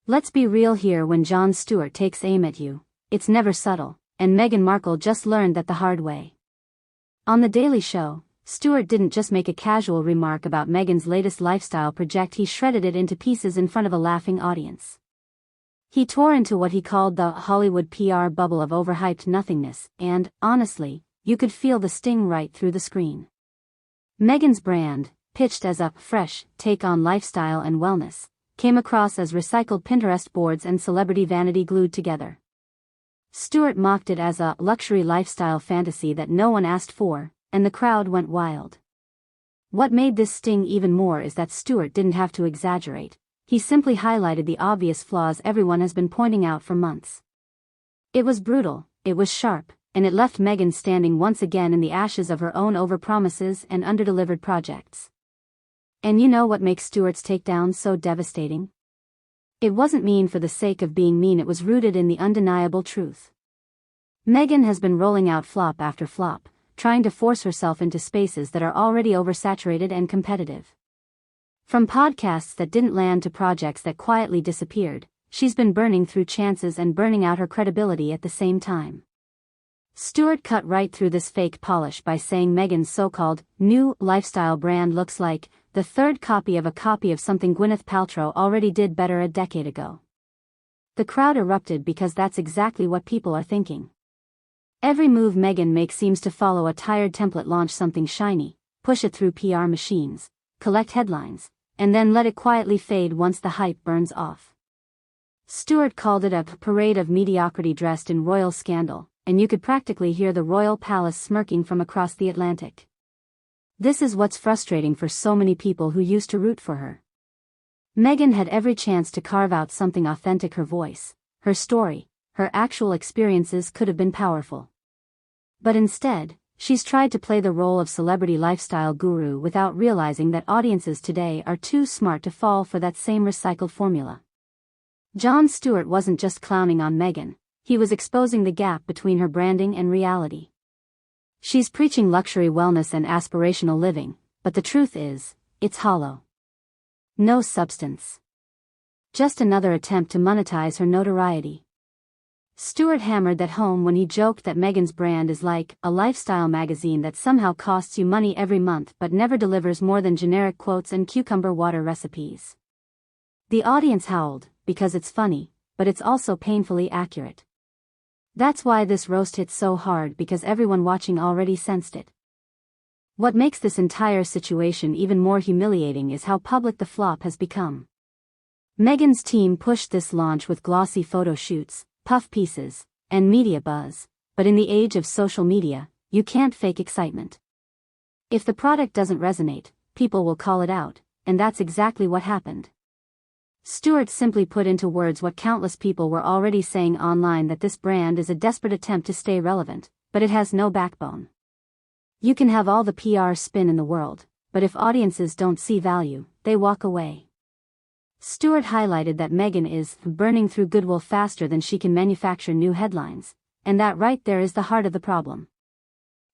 Let's be real here, when Jon Stewart takes aim at you, it's never subtle, and Meghan Markle just learned that the hard way. On The Daily Show, Stewart didn't just make a casual remark about Meghan's latest lifestyle project, he shredded it into pieces in front of a laughing audience. He tore into what he called the Hollywood PR bubble of overhyped nothingness, and, honestly, you could feel the sting right through the screen. Meghan's brand, pitched as a fresh take on lifestyle and wellness, came across as recycled Pinterest boards and celebrity vanity glued together. Stewart mocked it as a luxury lifestyle fantasy that no one asked for, and the crowd went wild. What made this sting even more is that Stewart didn't have to exaggerate, he simply highlighted the obvious flaws everyone has been pointing out for months. It was brutal, it was sharp, and it left Meghan standing once again in the ashes of her own overpromises and underdelivered projects. And you know what makes Stewart's takedown so devastating? It wasn't mean for the sake of being mean, it was rooted in the undeniable truth. Meghan has been rolling out flop after flop, trying to force herself into spaces that are already oversaturated and competitive. From podcasts that didn't land to projects that quietly disappeared, she's been burning through chances and burning out her credibility at the same time. Stewart cut right through this fake polish by saying Meghan's so-called new lifestyle brand looks like the third copy of something Gwyneth Paltrow already did better a decade ago. The crowd erupted because that's exactly what people are thinking. Every move Meghan makes seems to follow a tired template: launch something shiny, push it through PR machines, collect headlines, and then let it quietly fade once the hype burns off. Stewart called it a parade of mediocrity dressed in royal scandal, and you could practically hear the royal palace smirking from across the Atlantic. This is what's frustrating for so many people who used to root for her. Meghan had every chance to carve out something authentic. Her voice, her story, her actual experiences could have been powerful. But instead, she's tried to play the role of celebrity lifestyle guru without realizing that audiences today are too smart to fall for that same recycled formula. Jon Stewart wasn't just clowning on Meghan, he was exposing the gap between her branding and reality. She's preaching luxury wellness and aspirational living, but the truth is, it's hollow. No substance. Just another attempt to monetize her notoriety. Stewart hammered that home when he joked that Meghan's brand is like a lifestyle magazine that somehow costs you money every month but never delivers more than generic quotes and cucumber water recipes. The audience howled, because it's funny, but it's also painfully accurate. That's why this roast hit so hard, because everyone watching already sensed it. What makes this entire situation even more humiliating is how public the flop has become. Meghan's team pushed this launch with glossy photo shoots, puff pieces, and media buzz, but in the age of social media, you can't fake excitement. If the product doesn't resonate, people will call it out, and that's exactly what happened. Stewart simply put into words what countless people were already saying online, that this brand is a desperate attempt to stay relevant, but it has no backbone. You can have all the PR spin in the world, but if audiences don't see value, they walk away. Stewart highlighted that Meghan is burning through goodwill faster than she can manufacture new headlines, and that right there is the heart of the problem.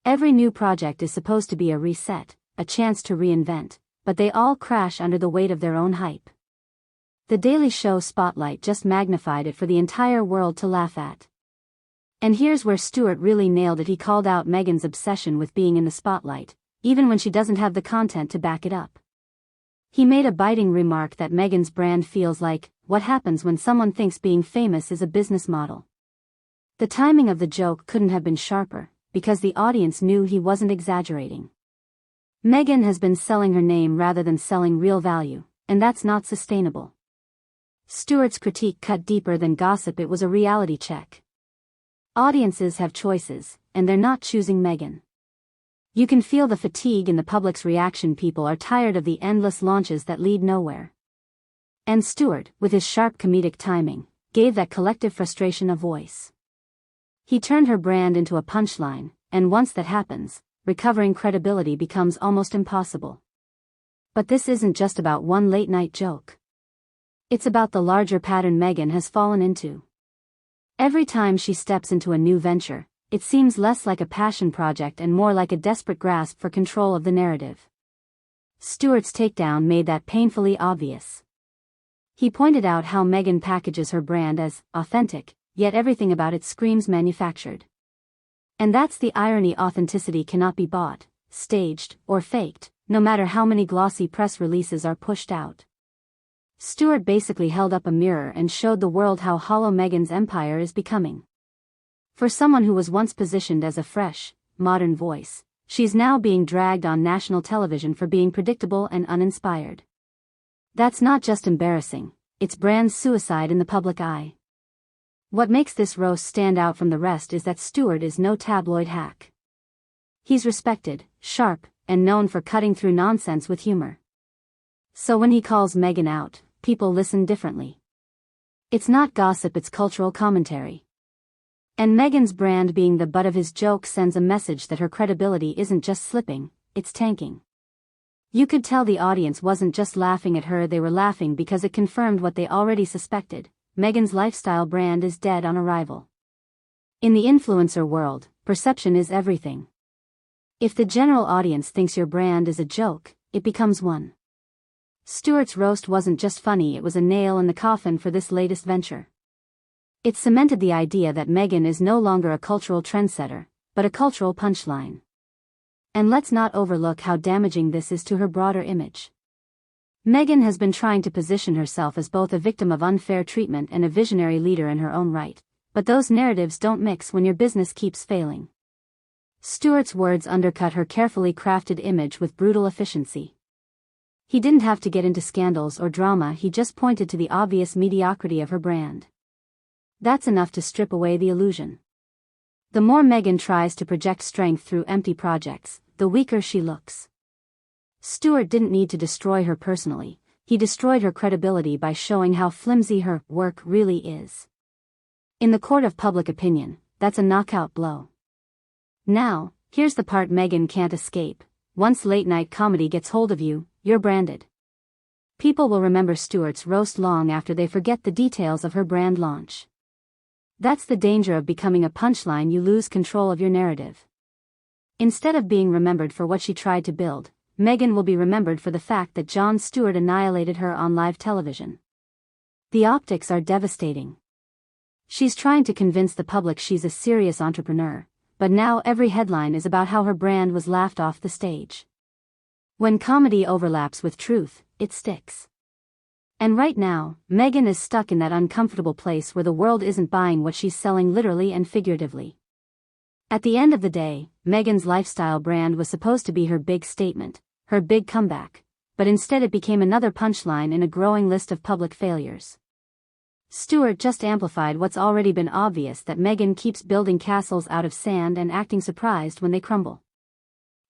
Every new project is supposed to be a reset, a chance to reinvent, but they all crash under the weight of their own hype. The Daily Show spotlight just magnified it for the entire world to laugh at. And here's where Stewart really nailed it. He called out Meghan's obsession with being in the spotlight, even when she doesn't have the content to back it up. He made a biting remark that Meghan's brand feels like what happens when someone thinks being famous is a business model. The timing of the joke couldn't have been sharper, because the audience knew he wasn't exaggerating. Meghan has been selling her name rather than selling real value, and that's not sustainable. Stewart's critique cut deeper than gossip. It was a reality check. Audiences have choices, and they're not choosing Meghan. You can feel the fatigue in the public's reaction. People are tired of the endless launches that lead nowhere. And Stewart, with his sharp comedic timing, gave that collective frustration a voice. He turned her brand into a punchline, and once that happens, recovering credibility becomes almost impossible. But this isn't just about one late-night joke. It's about the larger pattern Meghan has fallen into. Every time she steps into a new venture, it seems less like a passion project and more like a desperate grasp for control of the narrative. Stewart's takedown made that painfully obvious. He pointed out how Meghan packages her brand as authentic, yet everything about it screams manufactured. And that's the irony: authenticity cannot be bought, staged, or faked, no matter how many glossy press releases are pushed out. Stewart basically held up a mirror and showed the world how hollow Meghan's empire is becoming. For someone who was once positioned as a fresh, modern voice, she's now being dragged on national television for being predictable and uninspired. That's not just embarrassing, it's brand suicide in the public eye. What makes this roast stand out from the rest is that Stewart is no tabloid hack. He's respected, sharp, and known for cutting through nonsense with humor. So when he calls Meghan out, people listen differently. It's not gossip, it's cultural commentary. And Meghan's brand being the butt of his joke sends a message that her credibility isn't just slipping, it's tanking. You could tell the audience wasn't just laughing at her, they were laughing because it confirmed what they already suspected: Meghan's lifestyle brand is dead on arrival. In the influencer world, perception is everything. If the general audience thinks your brand is a joke, it becomes one. Stewart's roast wasn't just funny, it was a nail in the coffin for this latest venture. It cemented the idea that Meghan is no longer a cultural trendsetter, but a cultural punchline. And let's not overlook how damaging this is to her broader image. Meghan has been trying to position herself as both a victim of unfair treatment and a visionary leader in her own right, but those narratives don't mix when your business keeps failing. Stewart's words undercut her carefully crafted image with brutal efficiency. He didn't have to get into scandals or drama, he just pointed to the obvious mediocrity of her brand. That's enough to strip away the illusion. The more Meghan tries to project strength through empty projects, the weaker she looks. Stewart didn't need to destroy her personally, he destroyed her credibility by showing how flimsy her work really is. In the court of public opinion, that's a knockout blow. Now, here's the part Meghan can't escape: once late-night comedy gets hold of you, you're branded. People will remember Stewart's roast long after they forget the details of her brand launch. That's the danger of becoming a punchline: you lose control of your narrative. Instead of being remembered for what she tried to build, Meghan will be remembered for the fact that Jon Stewart annihilated her on live television. The optics are devastating. She's trying to convince the public she's a serious entrepreneur, but now every headline is about how her brand was laughed off the stage. When comedy overlaps with truth, it sticks. And right now, Meghan is stuck in that uncomfortable place where the world isn't buying what she's selling literally and figuratively. At the end of the day, Meghan's lifestyle brand was supposed to be her big statement, her big comeback, but instead it became another punchline in a growing list of public failures. Stewart just amplified what's already been obvious: that Meghan keeps building castles out of sand and acting surprised when they crumble.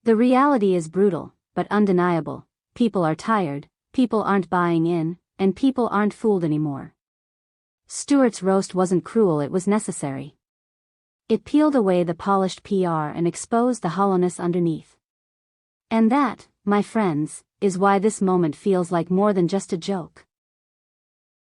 The reality is brutal, but undeniable: people are tired, people aren't buying in, and people aren't fooled anymore. Stewart's roast wasn't cruel, it was necessary. It peeled away the polished PR and exposed the hollowness underneath. And that, my friends, is why this moment feels like more than just a joke.